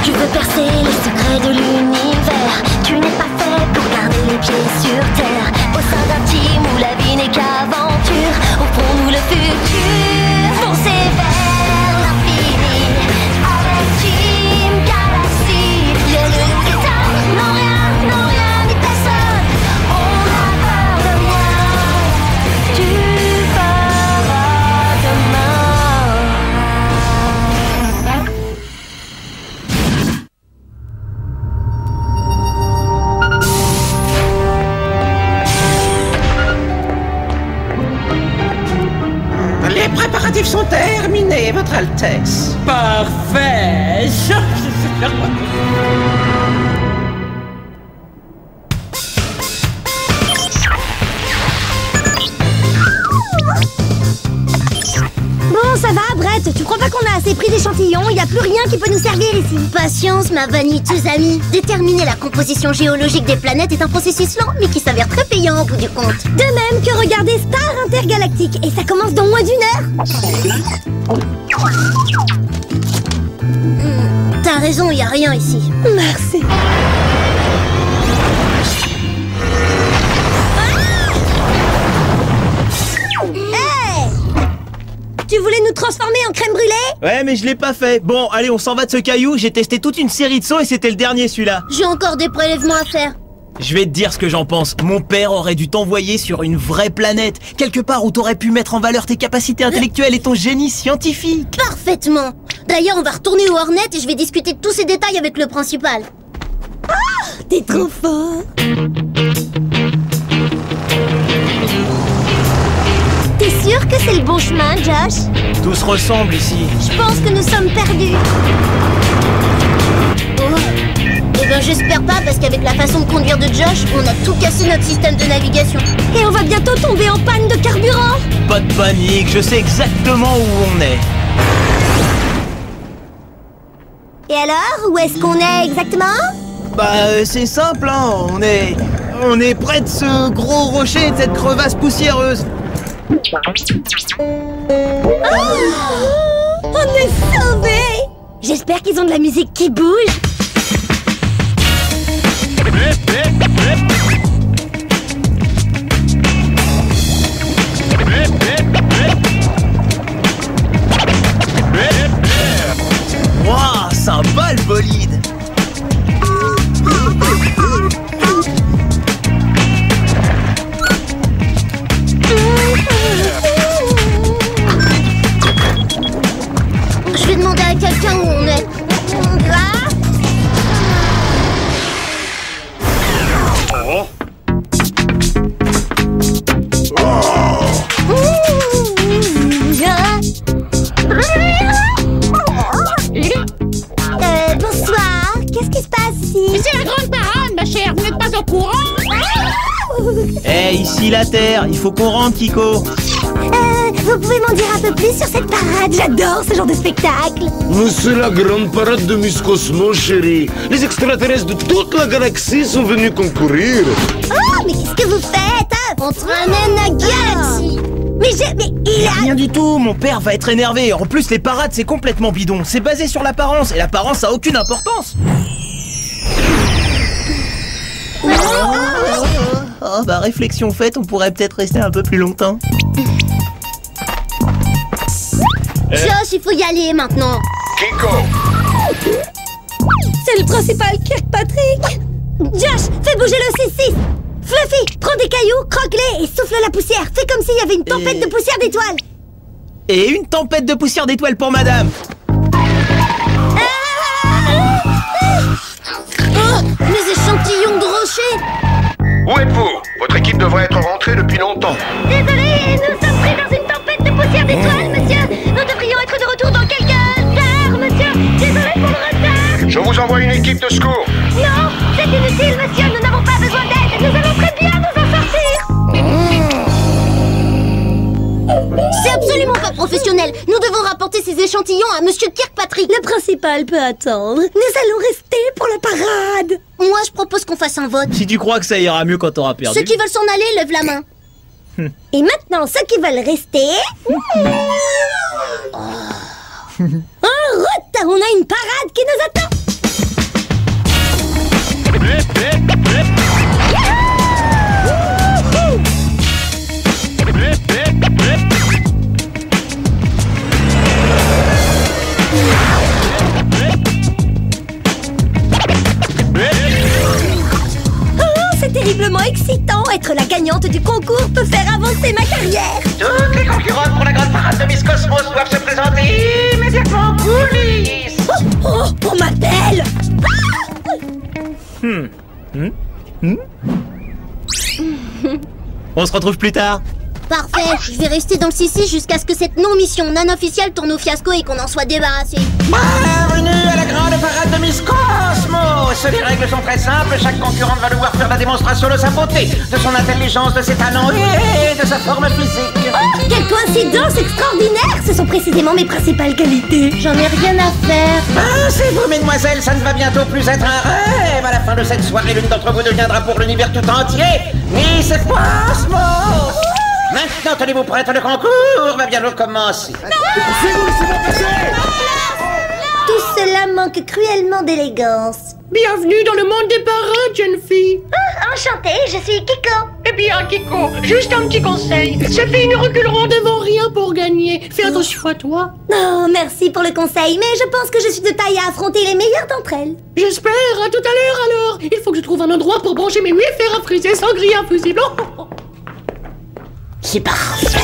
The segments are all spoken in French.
Tu veux percer les secrets de l'univers. Tu n'es pas fait pour garder les pieds sur terre. Au sein d'un team où la vie n'est qu'aventure, offrons-nous le futur. Foncez vers l'infini avec Team Galaxy. Les lutteurs n'ont rien ni personne. On a peur de rien. Tu feras demain. Les préparatifs sont terminés, Votre Altesse. Parfait. Bon, ça va, Brett. Tu crois pas qu'on a assez pris d'échantillons? Y a plus rien qui peut nous servir ici. Patience, ma vaniteuse amie. Déterminer la composition géologique des planètes est un processus lent, mais qui s'avère très payant au bout du compte. De même que regarder Star Intergalactique. Et ça commence dans moins d'1 heure. T'as raison, y a rien ici. Merci. Tu voulais nous transformer en crème brûlée? Ouais, mais je l'ai pas fait. Bon, allez, on s'en va de ce caillou. J'ai testé toute une série de sauts et c'était le dernier, celui-là. J'ai encore des prélèvements à faire. Je vais te dire ce que j'en pense. Mon père aurait dû t'envoyer sur une vraie planète. Quelque part où t'aurais pu mettre en valeur tes capacités intellectuelles et ton génie scientifique. Parfaitement. D'ailleurs, on va retourner au Hornet et je vais discuter de tous ces détails avec le principal. T'es trop fort. T'es sûr que c'est le bon chemin, Josh? Tout se ressemble ici. Je pense que nous sommes perdus. Oh. Eh ben j'espère pas, parce qu'avec la façon de conduire de Josh, on a tout cassé notre système de navigation. Et on va bientôt tomber en panne de carburant. Pas de panique, je sais exactement où on est. Et alors, où est-ce qu'on est exactement? Bah c'est simple, hein. On est près de ce gros rocher, de cette crevasse poussiéreuse. On est sauvés. J'espère qu'ils ont de la musique qui bouge. Wouah, sympa le bolide. Je vais demander à quelqu'un où on est. Bonsoir. Qu'est-ce qui se passe ici? C'est la grande parade, ma chère. Vous n'êtes pas au courant? Eh, ici la Terre, il faut qu'on rentre, Kiko. Vous pouvez m'en dire un peu plus sur cette parade? J'adore ce genre de spectacle. C'est la grande parade de Miss Cosmo, chérie. Les extraterrestres de toute la galaxie sont venus concourir. Oh, mais qu'est-ce que vous faites? On te ramène la galaxie. Mais il a... Rien du tout, mon père va être énervé. En plus, les parades, c'est complètement bidon. C'est basé sur l'apparence, et l'apparence a aucune importance. Oh, bah réflexion faite, on pourrait peut-être rester un peu plus longtemps. Josh, il faut y aller maintenant. Kiko! C'est le principal Kirkpatrick. Josh, fais bouger le C6. Fluffy, prends des cailloux, croque-les et souffle la poussière. Fais comme s'il y avait une tempête de poussière d'étoiles. Et une tempête de poussière d'étoiles pour madame. Oh, mes échantillons de rochers. Où êtes-vous? Votre équipe devrait être rentrée depuis longtemps. Désolé, nous sommes pris dans une tempête de poussière d'étoiles, monsieur. Nous devrions être de retour dans quelques heures, monsieur. Désolé pour le retard. Je vous envoie une équipe de secours. Non, c'est inutile, monsieur. Nous n'avons pas besoin d'aide. Nous allons très bien nous en sortir. C'est absolument pas professionnel. Nous devons rapporter ces échantillons à monsieur Kirkpatrick. Le principal peut attendre. Nous allons rester pour la parade. Moi, je propose qu'on fasse un vote. Si tu crois que ça ira mieux quand t'auras perdu. Ceux qui veulent s'en aller, lèvent la main. Et maintenant, ceux qui veulent rester... En route, on a une parade qui nous attend. gagnante du concours peut faire avancer ma carrière. Toutes les concurrentes pour la grande parade de Miss Cosmos doivent se présenter immédiatement en coulisses. Oh, on m'appelle. On se retrouve plus tard. Parfait, je vais rester dans le CC jusqu'à ce que cette non-mission non-officielle tourne au fiasco et qu'on en soit débarrassé. Bienvenue à la grande parade de Miss Cosmos. Les règles sont très simples, chaque concurrente va devoir faire la démonstration de sa beauté, de son intelligence, de ses talents et de sa forme physique. Oh, quelle coïncidence extraordinaire. Ce sont précisément mes principales qualités. J'en ai rien à faire. Pensez-vous, mesdemoiselles, ça ne va bientôt plus être un rêve. À la fin de cette soirée, l'une d'entre vous deviendra pour l'univers tout entier Miss Cosmos. Maintenant, tenez-vous prête, le concours va bientôt commencer. Tout cela manque cruellement d'élégance. Bienvenue dans le monde des parades, jeune fille. Enchantée, je suis Kiko. Eh bien, Kiko, juste un petit conseil. Ces filles ne reculeront devant rien pour gagner. Fais attention à toi. Oh, merci pour le conseil, mais je pense que je suis de taille à affronter les meilleures d'entre elles. J'espère. À tout à l'heure, alors. Il faut que je trouve un endroit pour brancher mes 8 fers à friser sans grille infusible. Oh. C'est parfait.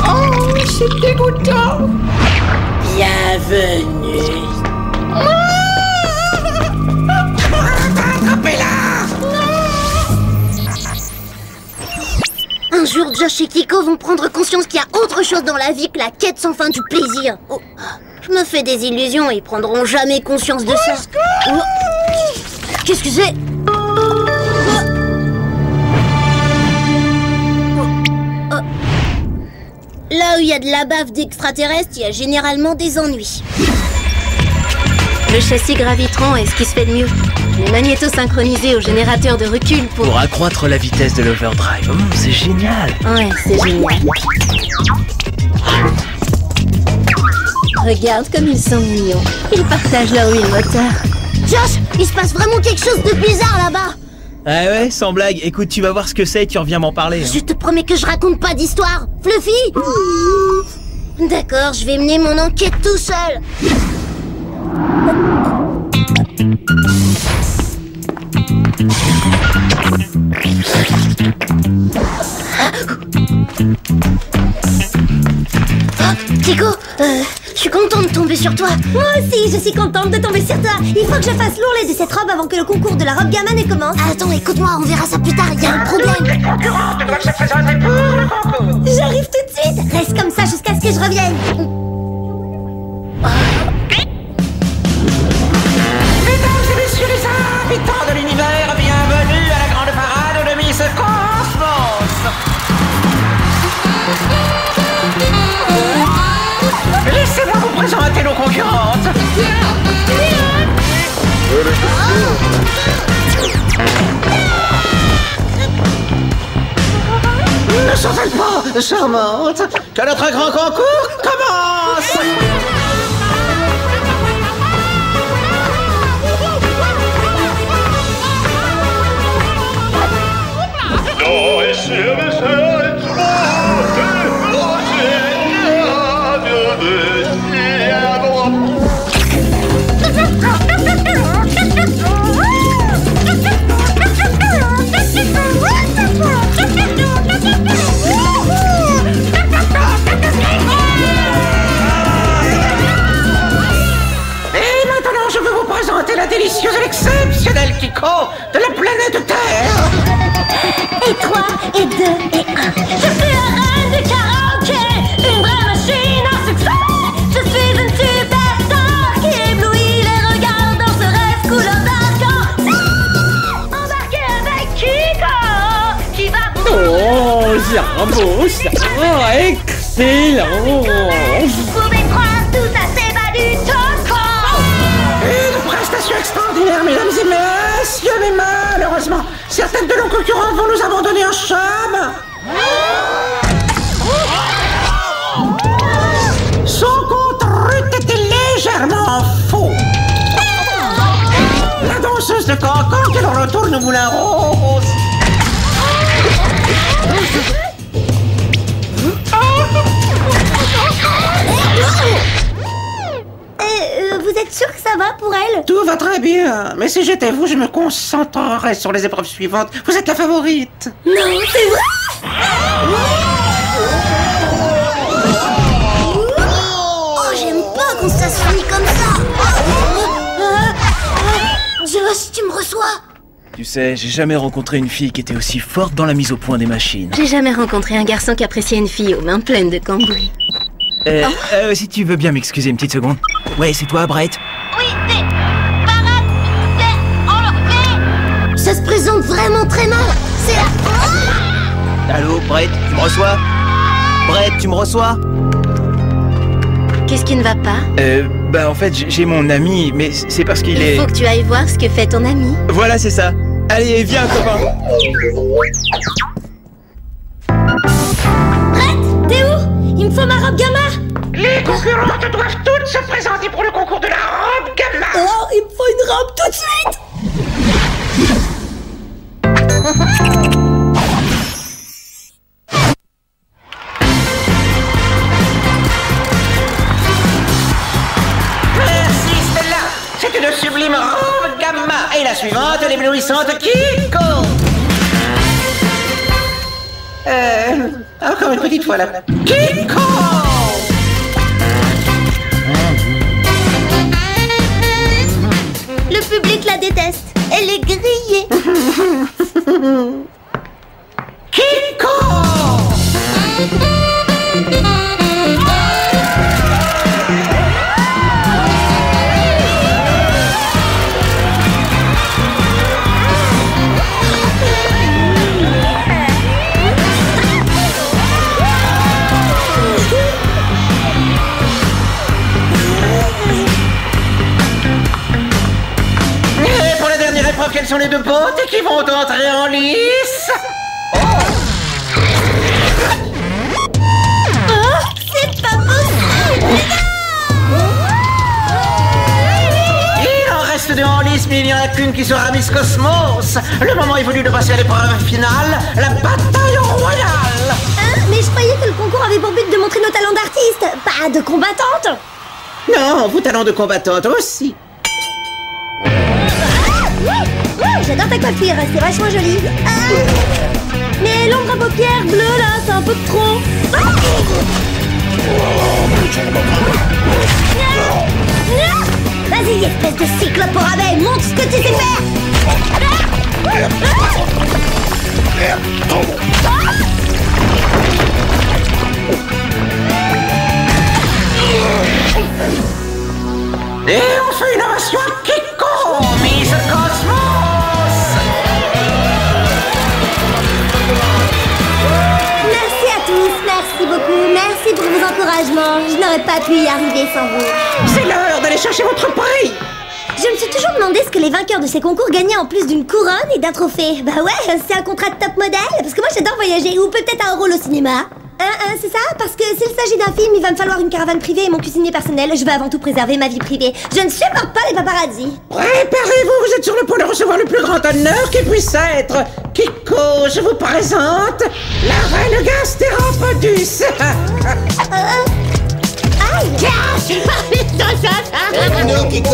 Oh, c'est dégoûtant. Bienvenue. Un jour, Josh et Kiko vont prendre conscience qu'il y a autre chose dans la vie que la quête sans fin du plaisir. Oh, je me fais des illusions, ils prendront jamais conscience de ça. Oh, qu'est-ce que c'est? Là où il y a de la bave d'extraterrestres, il y a généralement des ennuis. Le châssis gravitron est ce qui se fait de mieux. Les magnétos synchronisés au générateur de recul Pour accroître la vitesse de l'overdrive. C'est génial. Ouais, c'est génial. Regarde comme ils sont mignons. Ils partagent leur huile moteur. Josh, il se passe vraiment quelque chose de bizarre là-bas. Ah ouais, sans blague. Écoute, tu vas voir ce que c'est et tu reviens m'en parler. Je te promets que je raconte pas d'histoire. Fluffy. D'accord, je vais mener mon enquête tout seul. Kiko, je suis contente de tomber sur toi. Moi aussi, je suis contente de tomber sur toi. Il faut que je fasse l'ourlet de cette robe avant que le concours de la robe gamin ne commence. Attends, écoute-moi, on verra ça plus tard, il y a un problème. Les concurrentes doivent se présenter pour le concours. J'arrive tout de suite. Reste comme ça jusqu'à ce que je revienne. Mesdames et messieurs les habitants de l'univers, bienvenue à la grande parade de Miss Cosmos. Laissez-moi vous présenter nos concurrentes. Ne sont-elles pas charmantes? Que notre grand concours commence! La délicieuse et l'exceptionnelle Kiko de la planète Terre. Et 3, et 2, et 1. Je suis la reine du karaoké, une vraie machine à succès. Je suis une superstar qui éblouit les regards dans ce rêve couleur d'arc-en-ciel. Embarquez avec Kiko, qui va vous... Oh, bravo, ça, excellent. Vous pouvez croire tout ça, c'est pas du tout. Une prestation extraordinaire, mesdames et messieurs, mais malheureusement, certaines de nos concurrentes vont nous abandonner en charme. Son contre était légèrement faux. La danseuse de Cancan qui leur retourne au moulin rose. Vous êtes sûr que ça va pour elle? Tout va très bien, mais si j'étais vous, je me concentrerais sur les épreuves suivantes. Vous êtes la favorite. Non, c'est vrai. Oh, j'aime pas qu'on s'associe comme ça. Josh, tu me reçois? Tu sais, j'ai jamais rencontré une fille qui était aussi forte dans la mise au point des machines. J'ai jamais rencontré un garçon qui appréciait une fille aux mains pleines de cambouis. Si tu veux bien m'excuser une petite seconde. Ouais, c'est toi, Brett? Oui, c'est... Parade, c'est enlevé. Ça se présente vraiment très mal. C'est la... Allô, Brett, tu me reçois? Brett, tu me reçois? Qu'est-ce qui ne va pas? En fait, j'ai mon ami, mais c'est parce qu'il est... Il faut que tu ailles voir ce que fait ton ami. Voilà, c'est ça. Allez, viens, copain. Brett, t'es où? Il me faut ma robe gamma. Les concurrentes doivent toutes se présenter pour le concours de la robe gamma. Oh, il me faut une robe tout de suite. Merci Stella. C'est une sublime robe gamma. Et la suivante, l'éblouissante Kiko. Encore une petite fois là. Kiko. Le public la déteste. Elle est grillée. Kiko. Et pour la dernière épreuve, quelles sont les deux beautés qui vont entrer en lice? C'est pas possible. Il en reste deux en lice, mais il n'y en a qu'une qui sera Miss Cosmos. Le moment est venu de passer à l'épreuve finale, la bataille royale. Hein? Mais je croyais que le concours avait pour but de montrer nos talents d'artistes, pas de combattantes. Non, vos talents de combattante aussi. J'adore ta coiffure, c'est vachement joli. Mais l'ombre à paupières bleue là, c'est un peu de trop. Vas-y, espèce de cyclope au rabais, montre ce que tu sais faire. Et on fait une ovation à Kiko, Miss Cosmos. Merci à tous, merci beaucoup, merci pour vos encouragements. Je n'aurais pas pu y arriver sans vous. C'est l'heure d'aller chercher votre prix. Je me suis toujours demandé ce que les vainqueurs de ces concours gagnaient en plus d'une couronne et d'un trophée. Bah ouais, c'est un contrat de top modèle, parce que moi j'adore voyager, ou peut-être un rôle au cinéma. C'est ça, parce que s'il s'agit d'un film, il va me falloir une caravane privée et mon cuisinier personnel. Je veux avant tout préserver ma vie privée. Je ne supporte pas les paparazzis. Préparez-vous, vous êtes sur le point de recevoir le plus grand honneur qui puisse être. Kiko, je vous présente la reine Gastéropodus. Aïe. Aide-nous, Kiko!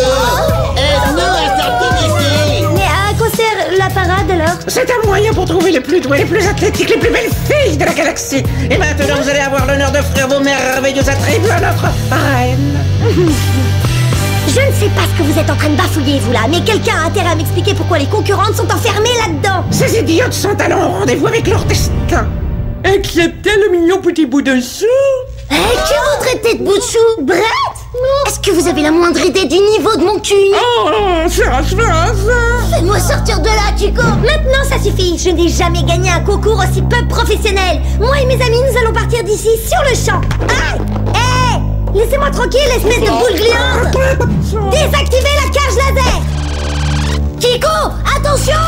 Aide-nous à sortir d'ici! Mais à quoi sert la parade alors? C'est un moyen pour trouver les plus doués, les plus athlétiques, les plus belles filles de la galaxie. Et maintenant, vous allez avoir l'honneur d'offrir vos merveilleux attributs à notre reine. Je ne sais pas ce que vous êtes en train de bafouiller, vous là, mais quelqu'un a intérêt à m'expliquer pourquoi les concurrentes sont enfermées là-dedans. Ces idiotes sont allés au rendez-vous avec leur destin. Excepté le mignon petit bout de chou. Qui vous traitez de bout de chou? Brett? Est-ce que vous avez la moindre idée du niveau de mon cul? Oh, ça. Fais-moi sortir de là, Kiko. Maintenant, ça suffit. Je n'ai jamais gagné un concours aussi peu professionnel. Moi et mes amis, nous allons partir d'ici sur le champ. Aïe! Hé! Laissez-moi tranquille, espèce de boule gluante. Désactivez la cage laser. Kiko, attention!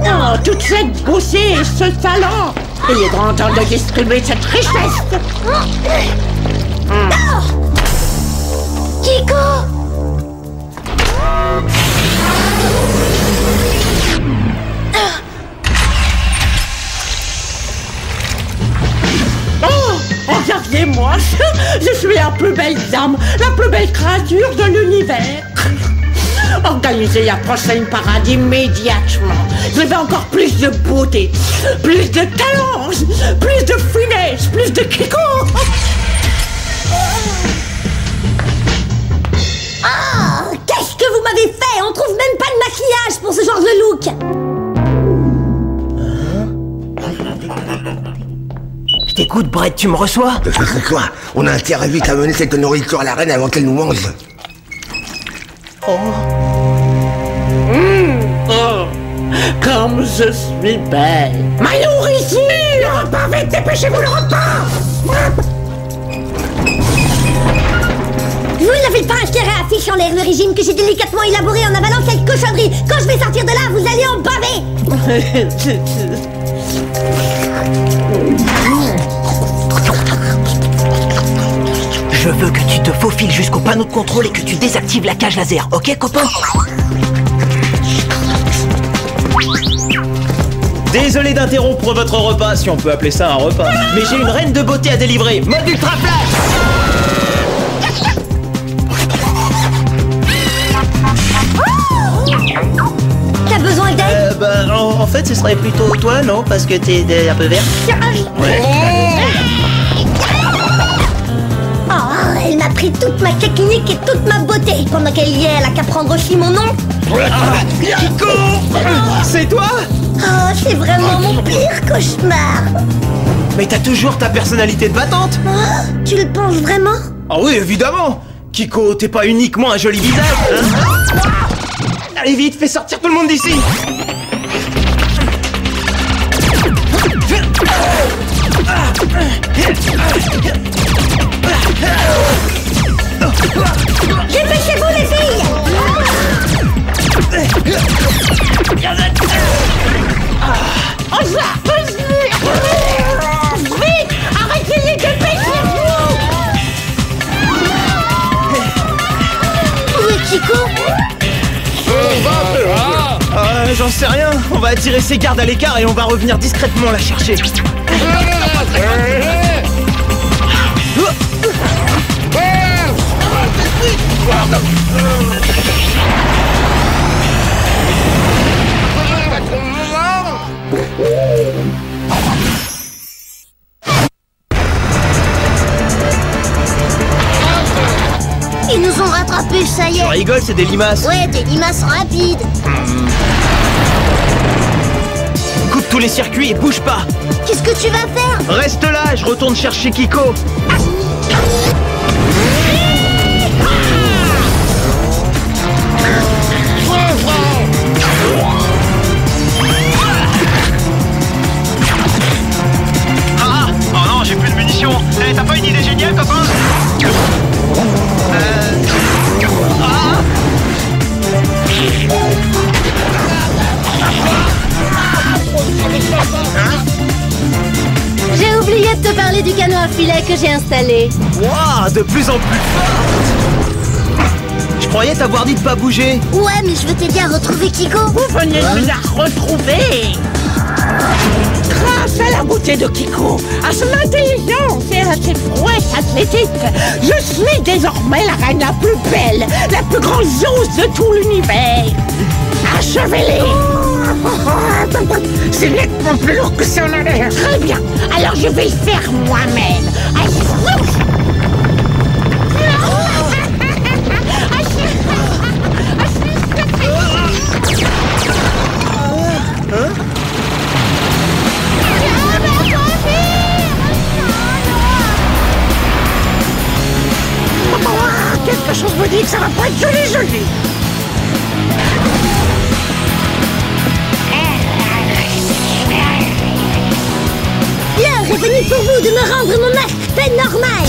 Oh, toute cette poussée et ce talent. Il est grand temps de distribuer cette richesse. Kiko! plus belle dame, la plus belle créature de l'univers. Organisez la prochaine parade immédiatement. Je veux encore plus de beauté, plus de talent, plus de finesse, plus de Kiko. Ah, qu'est-ce que vous m'avez fait? On trouve même pas de maquillage pour ce genre de look. Je t'écoute, Brett, tu me reçois? Quoi? On a intérêt vite à mener cette nourriture à la reine avant qu'elle nous mange. Oh, comme je suis belle. Ma nourriture! Le repas, vite, dépêchez-vous le repas! Vous n'avez pas intérêt à afficher en l'air le régime que j'ai délicatement élaboré en avalant cette cochonnerie. Quand je vais sortir de là, vous allez en baver. Je veux que tu te faufiles jusqu'au panneau de contrôle et que tu désactives la cage laser, ok copain? Désolé d'interrompre votre repas, si on peut appeler ça un repas. Mais j'ai une reine de beauté à délivrer. Mode ultra flash. T'as besoin d'aide? En fait, ce serait plutôt toi, non? Parce que t'es un peu vert. Ouais. Oh, elle m'a pris toute ma technique et toute ma beauté. Pendant qu'elle y est, elle a qu'à prendre aussi mon nom. Kiko! C'est toi? Oh, c'est vraiment mon pire cauchemar. Mais t'as toujours ta personnalité de battante. Oh, tu le penses vraiment? Ah oui, évidemment. Kiko, t'es pas uniquement un joli visage, hein? Allez vite, fais sortir tout le monde d'ici. Dépêchez-vous les filles! Vite! Arrêtez-les, dépêchez-vous! Où est Kiko? J'en sais rien. On va attirer ses gardes à l'écart et on va revenir discrètement la chercher. Ils nous ont rattrapés, ça y Tu est. rigoles, c'est des limaces. Ouais, des limaces rapides. Coupe tous les circuits et bouge pas. Qu'est-ce que tu vas faire? Reste là, je retourne chercher Kiko. Ah! Oh non, j'ai plus de munitions. T'as pas une idée géniale, copain? J'ai oublié de te parler du canot à filet que j'ai installé. Waouh, de plus en plus fort. Je croyais t'avoir dit de pas bouger. Ouais, mais je veux t'aider à retrouver Kiko. Vous venez de la retrouver! Grâce à la beauté de Kiko, à son intelligence et à ses prouesses athlétiques, je suis désormais la reine la plus belle, la plus grandiose de tout l'univers. Achevez-les! C'est nettement plus lourd que ça en a l'air. Très bien, alors je vais le faire moi-même. Quelque chose me dit que ça va pas être joli. L'heure est venue pour vous de me rendre mon aspect normal.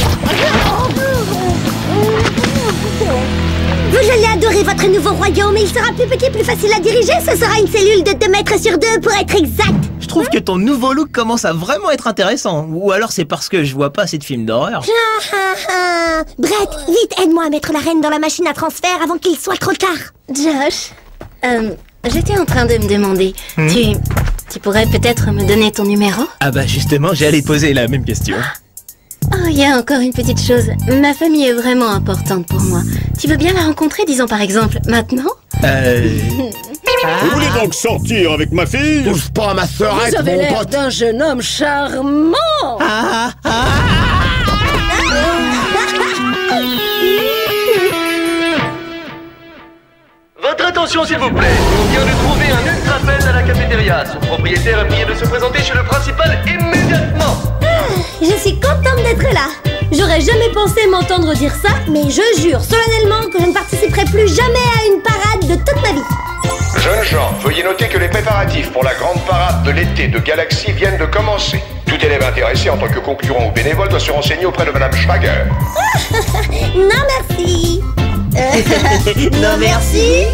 Vous allez adorer votre nouveau royaume et il sera plus petit, plus facile à diriger. Ce sera une cellule de 2 mètres sur 2 pour être exact. Je trouve que ton nouveau look commence à vraiment être intéressant. Ou alors c'est parce que je vois pas assez de films d'horreur. Brett, vite, aide-moi à mettre la reine dans la machine à transfert avant qu'il soit trop tard. Josh, j'étais en train de me demander, tu pourrais peut-être me donner ton numéro? Ah bah justement, j'allais poser la même question. Oh, il y a encore une petite chose. Ma famille est vraiment importante pour moi. Tu veux bien la rencontrer, disons par exemple, maintenant? Vous voulez donc sortir avec ma fille? Touche pas à ma sœurette, Vous avez mon l'air pote. d'un jeune homme charmant. Votre attention s'il vous plaît, on vient de trouver un ultra-appel à la cafétéria. Son propriétaire a prié de se présenter chez le principal immédiatement. Je suis contente d'être là. J'aurais jamais pensé m'entendre dire ça, mais je jure solennellement que je ne participerai plus jamais à une parade de toute ma vie. Jeunes gens, veuillez noter que les préparatifs pour la grande parade de l'été de Galaxy viennent de commencer. Tout élève intéressé en tant que concurrent ou bénévole doit se renseigner auprès de Madame Schwager. Non merci. Non merci.